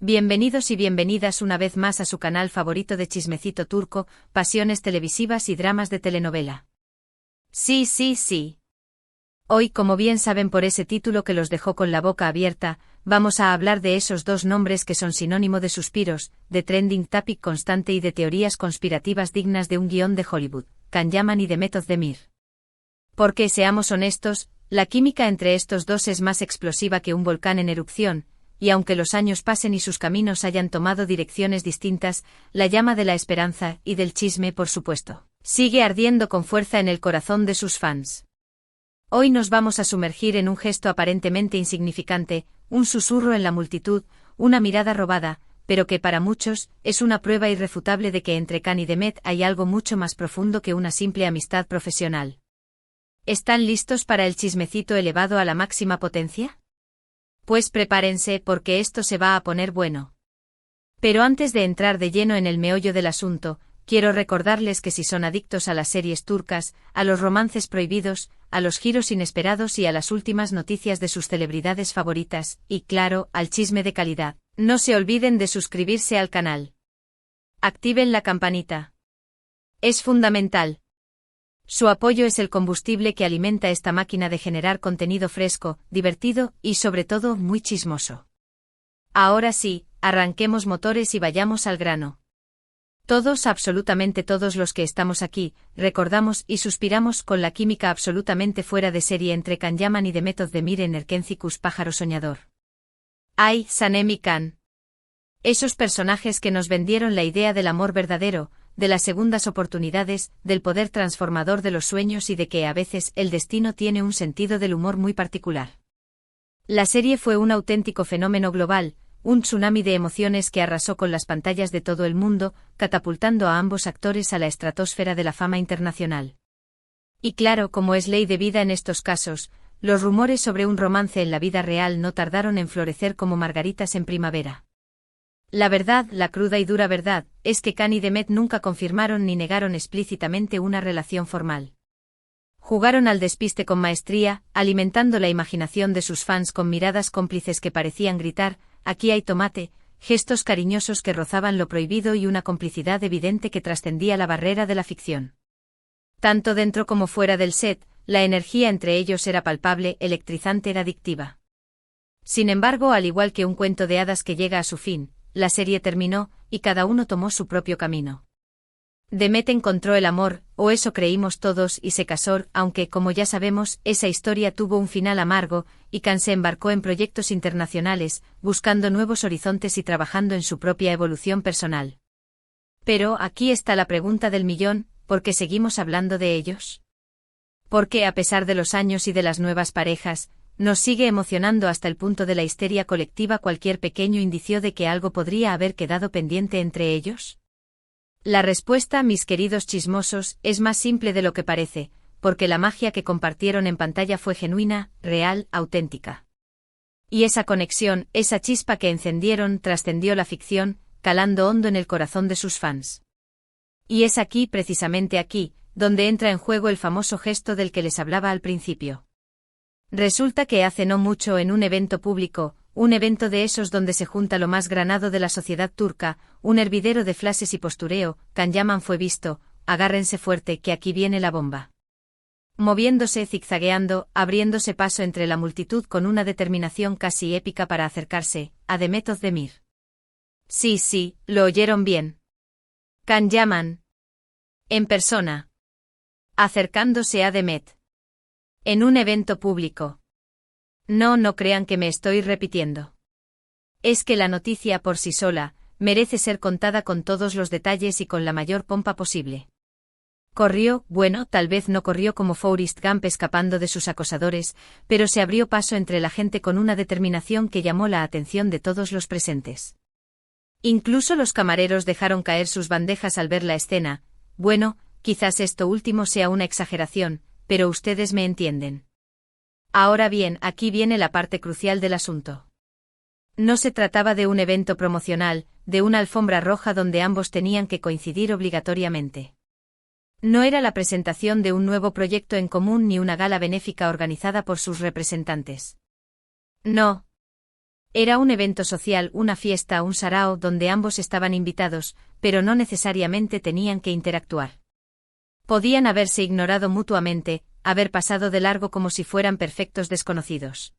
Bienvenidos y bienvenidas una vez más a su canal favorito de chismecito turco, pasiones televisivas y dramas de telenovela. Sí, sí, sí. Hoy, como bien saben por ese título que los dejó con la boca abierta, vamos a hablar de esos dos nombres que son sinónimo de suspiros, de trending topic constante y de teorías conspirativas dignas de un guión de Hollywood, Can Yaman y Demet Özdemir. Porque, seamos honestos, la química entre estos dos es más explosiva que un volcán en erupción, y aunque los años pasen y sus caminos hayan tomado direcciones distintas, la llama de la esperanza y del chisme, por supuesto, sigue ardiendo con fuerza en el corazón de sus fans. Hoy nos vamos a sumergir en un gesto aparentemente insignificante, un susurro en la multitud, una mirada robada, pero que para muchos es una prueba irrefutable de que entre Can y Demet hay algo mucho más profundo que una simple amistad profesional. ¿Están listos para el chismecito elevado a la máxima potencia? Pues prepárense porque esto se va a poner bueno. Pero antes de entrar de lleno en el meollo del asunto, quiero recordarles que si son adictos a las series turcas, a los romances prohibidos, a los giros inesperados y a las últimas noticias de sus celebridades favoritas, y claro, al chisme de calidad, no se olviden de suscribirse al canal. Activen la campanita. Es fundamental. Su apoyo es el combustible que alimenta esta máquina de generar contenido fresco, divertido y sobre todo muy chismoso. Ahora sí, arranquemos motores y vayamos al grano. Todos, absolutamente todos los que estamos aquí, recordamos y suspiramos con la química absolutamente fuera de serie entre Can Yaman y Demet Özdemir en Erkencikus Pájaro Soñador. ¡Ay, Sanem y Can! Esos personajes que nos vendieron la idea del amor verdadero, de las segundas oportunidades, del poder transformador de los sueños y de que a veces el destino tiene un sentido del humor muy particular. La serie fue un auténtico fenómeno global, un tsunami de emociones que arrasó con las pantallas de todo el mundo, catapultando a ambos actores a la estratosfera de la fama internacional. Y claro, como es ley de vida en estos casos, los rumores sobre un romance en la vida real no tardaron en florecer como margaritas en primavera. La verdad, la cruda y dura verdad, es que Can y Demet nunca confirmaron ni negaron explícitamente una relación formal. Jugaron al despiste con maestría, alimentando la imaginación de sus fans con miradas cómplices que parecían gritar, aquí hay tomate, gestos cariñosos que rozaban lo prohibido y una complicidad evidente que trascendía la barrera de la ficción. Tanto dentro como fuera del set, la energía entre ellos era palpable, electrizante, era adictiva. Sin embargo, al igual que un cuento de hadas que llega a su fin, la serie terminó, y cada uno tomó su propio camino. Demet encontró el amor, o eso creímos todos, y se casó, aunque, como ya sabemos, esa historia tuvo un final amargo, y Can se embarcó en proyectos internacionales, buscando nuevos horizontes y trabajando en su propia evolución personal. Pero aquí está la pregunta del millón, ¿por qué seguimos hablando de ellos? Porque, a pesar de los años y de las nuevas parejas, nos sigue emocionando hasta el punto de la histeria colectiva cualquier pequeño indicio de que algo podría haber quedado pendiente entre ellos. La respuesta, mis queridos chismosos, es más simple de lo que parece, porque la magia que compartieron en pantalla fue genuina, real, auténtica. Y esa conexión, esa chispa que encendieron, trascendió la ficción, calando hondo en el corazón de sus fans. Y es aquí, precisamente aquí, donde entra en juego el famoso gesto del que les hablaba al principio. Resulta que hace no mucho en un evento público, un evento de esos donde se junta lo más granado de la sociedad turca, un hervidero de flashes y postureo, Can Yaman fue visto, agárrense fuerte que aquí viene la bomba. Moviéndose, zigzagueando, abriéndose paso entre la multitud con una determinación casi épica para acercarse a Demet Özdemir. Sí, sí, lo oyeron bien. Can Yaman. En persona. Acercándose a Demet. En un evento público. No crean que me estoy repitiendo. Es que la noticia por sí sola, merece ser contada con todos los detalles y con la mayor pompa posible. Corrió, bueno, tal vez no corrió como Forrest Gump escapando de sus acosadores, pero se abrió paso entre la gente con una determinación que llamó la atención de todos los presentes. Incluso los camareros dejaron caer sus bandejas al ver la escena. Bueno, quizás esto último sea una exageración, pero ustedes me entienden. Ahora bien, aquí viene la parte crucial del asunto. No se trataba de un evento promocional, de una alfombra roja donde ambos tenían que coincidir obligatoriamente. No era la presentación de un nuevo proyecto en común ni una gala benéfica organizada por sus representantes. No. Era un evento social, una fiesta, un sarao donde ambos estaban invitados, pero no necesariamente tenían que interactuar. Podían haberse ignorado mutuamente, haber pasado de largo como si fueran perfectos desconocidos.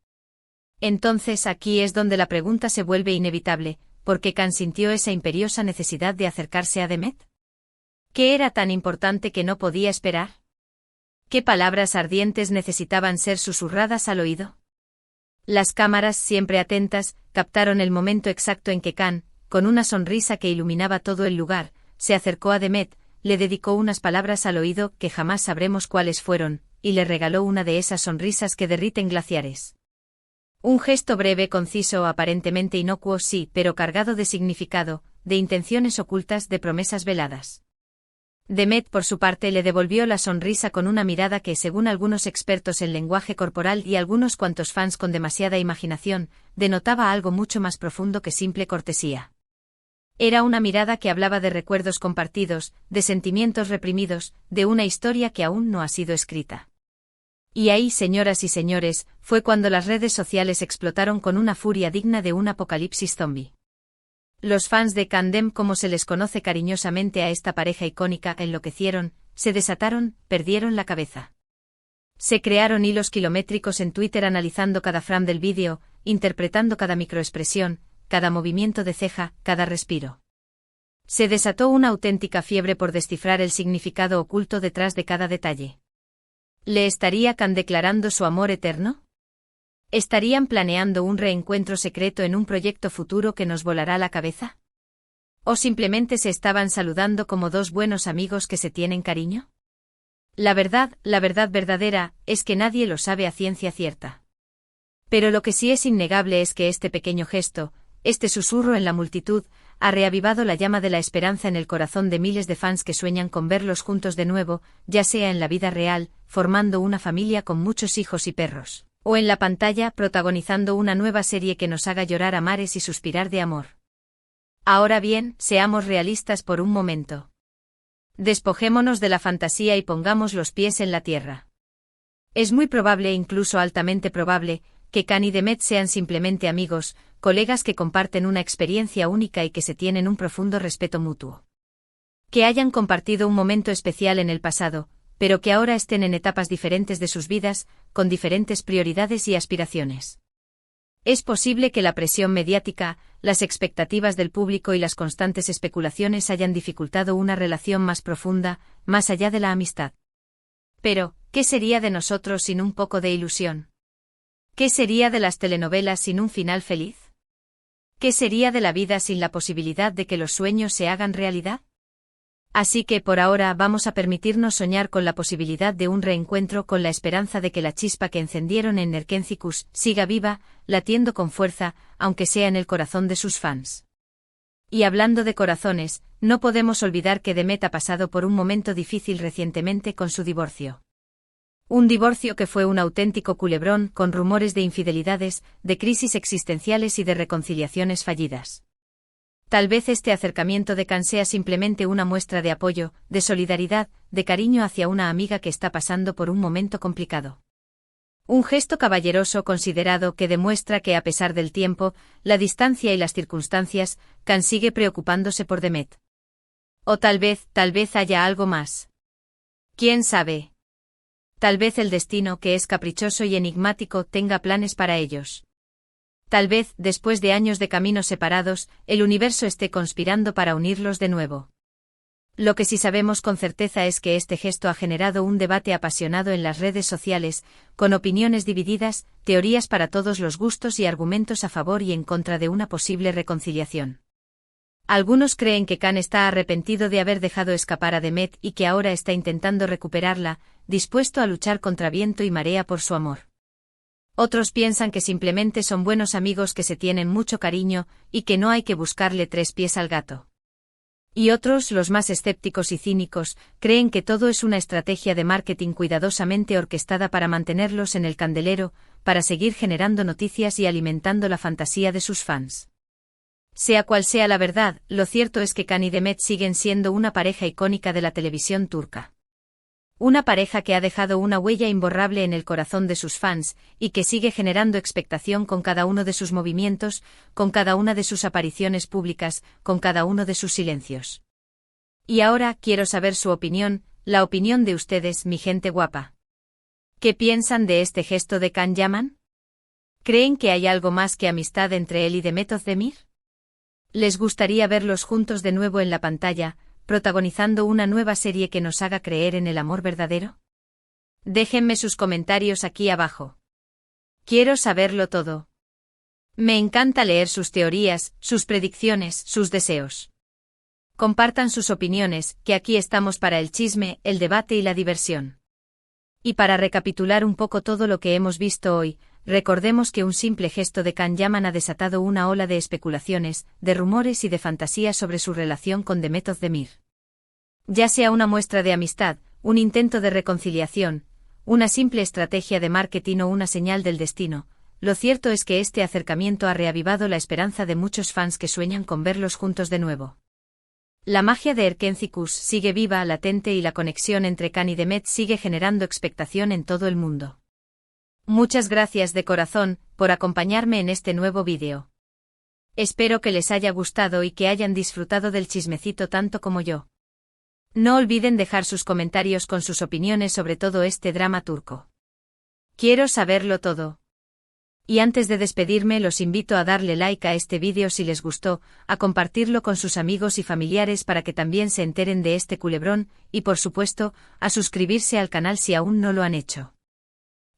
Entonces aquí es donde la pregunta se vuelve inevitable: ¿por qué Khan sintió esa imperiosa necesidad de acercarse a Demet? ¿Qué era tan importante que no podía esperar? ¿Qué palabras ardientes necesitaban ser susurradas al oído? Las cámaras, siempre atentas, captaron el momento exacto en que Khan, con una sonrisa que iluminaba todo el lugar, se acercó a Demet, le dedicó unas palabras al oído que jamás sabremos cuáles fueron, y le regaló una de esas sonrisas que derriten glaciares. Un gesto breve, conciso, aparentemente inocuo, sí, pero cargado de significado, de intenciones ocultas, de promesas veladas. Demet, por su parte, le devolvió la sonrisa con una mirada que, según algunos expertos en lenguaje corporal y algunos cuantos fans con demasiada imaginación, denotaba algo mucho más profundo que simple cortesía. Era una mirada que hablaba de recuerdos compartidos, de sentimientos reprimidos, de una historia que aún no ha sido escrita. Y ahí, señoras y señores, fue cuando las redes sociales explotaron con una furia digna de un apocalipsis zombie. Los fans de Kandem, como se les conoce cariñosamente a esta pareja icónica, enloquecieron, se desataron, perdieron la cabeza. Se crearon hilos kilométricos en Twitter analizando cada frame del vídeo, interpretando cada microexpresión, cada movimiento de ceja, cada respiro. Se desató una auténtica fiebre por descifrar el significado oculto detrás de cada detalle. ¿Le estaría Khan declarando su amor eterno? ¿Estarían planeando un reencuentro secreto en un proyecto futuro que nos volará la cabeza? ¿O simplemente se estaban saludando como dos buenos amigos que se tienen cariño? La verdad verdadera, es que nadie lo sabe a ciencia cierta. Pero lo que sí es innegable es que este pequeño gesto, este susurro en la multitud, ha reavivado la llama de la esperanza en el corazón de miles de fans que sueñan con verlos juntos de nuevo, ya sea en la vida real, formando una familia con muchos hijos y perros, o en la pantalla, protagonizando una nueva serie que nos haga llorar a mares y suspirar de amor. Ahora bien, seamos realistas por un momento. Despojémonos de la fantasía y pongamos los pies en la tierra. Es muy probable, incluso altamente probable, que Khan y Demet sean simplemente amigos, colegas que comparten una experiencia única y que se tienen un profundo respeto mutuo. Que hayan compartido un momento especial en el pasado, pero que ahora estén en etapas diferentes de sus vidas, con diferentes prioridades y aspiraciones. Es posible que la presión mediática, las expectativas del público y las constantes especulaciones hayan dificultado una relación más profunda, más allá de la amistad. Pero, ¿qué sería de nosotros sin un poco de ilusión? ¿Qué sería de las telenovelas sin un final feliz? ¿Qué sería de la vida sin la posibilidad de que los sueños se hagan realidad? Así que por ahora vamos a permitirnos soñar con la posibilidad de un reencuentro, con la esperanza de que la chispa que encendieron en Nerkencicus siga viva, latiendo con fuerza, aunque sea en el corazón de sus fans. Y hablando de corazones, no podemos olvidar que Demet ha pasado por un momento difícil recientemente con su divorcio. Un divorcio que fue un auténtico culebrón, con rumores de infidelidades, de crisis existenciales y de reconciliaciones fallidas. Tal vez este acercamiento de Khan sea simplemente una muestra de apoyo, de solidaridad, de cariño hacia una amiga que está pasando por un momento complicado. Un gesto caballeroso considerado que demuestra que a pesar del tiempo, la distancia y las circunstancias, Khan sigue preocupándose por Demet. O tal vez haya algo más. ¿Quién sabe? Tal vez el destino, que es caprichoso y enigmático, tenga planes para ellos. Tal vez, después de años de caminos separados, el universo esté conspirando para unirlos de nuevo. Lo que sí sabemos con certeza es que este gesto ha generado un debate apasionado en las redes sociales, con opiniones divididas, teorías para todos los gustos y argumentos a favor y en contra de una posible reconciliación. Algunos creen que Khan está arrepentido de haber dejado escapar a Demet y que ahora está intentando recuperarla, dispuesto a luchar contra viento y marea por su amor. Otros piensan que simplemente son buenos amigos que se tienen mucho cariño y que no hay que buscarle tres pies al gato. Y otros, los más escépticos y cínicos, creen que todo es una estrategia de marketing cuidadosamente orquestada para mantenerlos en el candelero, para seguir generando noticias y alimentando la fantasía de sus fans. Sea cual sea la verdad, lo cierto es que Khan y Demet siguen siendo una pareja icónica de la televisión turca. Una pareja que ha dejado una huella imborrable en el corazón de sus fans, y que sigue generando expectación con cada uno de sus movimientos, con cada una de sus apariciones públicas, con cada uno de sus silencios. Y ahora quiero saber su opinión, la opinión de ustedes, mi gente guapa. ¿Qué piensan de este gesto de Can Yaman? ¿Creen que hay algo más que amistad entre él y Demet Özdemir? ¿Les gustaría verlos juntos de nuevo en la pantalla, protagonizando una nueva serie que nos haga creer en el amor verdadero? Déjenme sus comentarios aquí abajo. Quiero saberlo todo. Me encanta leer sus teorías, sus predicciones, sus deseos. Compartan sus opiniones, que aquí estamos para el chisme, el debate y la diversión. Y para recapitular un poco todo lo que hemos visto hoy, recordemos que un simple gesto de Can Yaman ha desatado una ola de especulaciones, de rumores y de fantasías sobre su relación con Demet Özdemir. Ya sea una muestra de amistad, un intento de reconciliación, una simple estrategia de marketing o una señal del destino, lo cierto es que este acercamiento ha reavivado la esperanza de muchos fans que sueñan con verlos juntos de nuevo. La magia de Erkencikus sigue viva, latente y la conexión entre Can y Demet sigue generando expectación en todo el mundo. Muchas gracias de corazón por acompañarme en este nuevo vídeo. Espero que les haya gustado y que hayan disfrutado del chismecito tanto como yo. No olviden dejar sus comentarios con sus opiniones sobre todo este drama turco. Quiero saberlo todo. Y antes de despedirme los invito a darle like a este vídeo si les gustó, a compartirlo con sus amigos y familiares para que también se enteren de este culebrón, y por supuesto, a suscribirse al canal si aún no lo han hecho.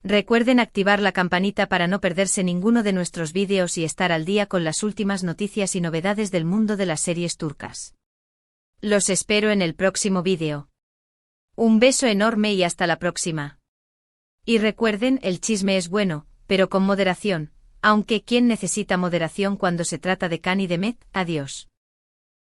Recuerden activar la campanita para no perderse ninguno de nuestros vídeos y estar al día con las últimas noticias y novedades del mundo de las series turcas. Los espero en el próximo vídeo. Un beso enorme y hasta la próxima. Y recuerden, el chisme es bueno, pero con moderación, aunque ¿quién necesita moderación cuando se trata de Can y Demet? Adiós.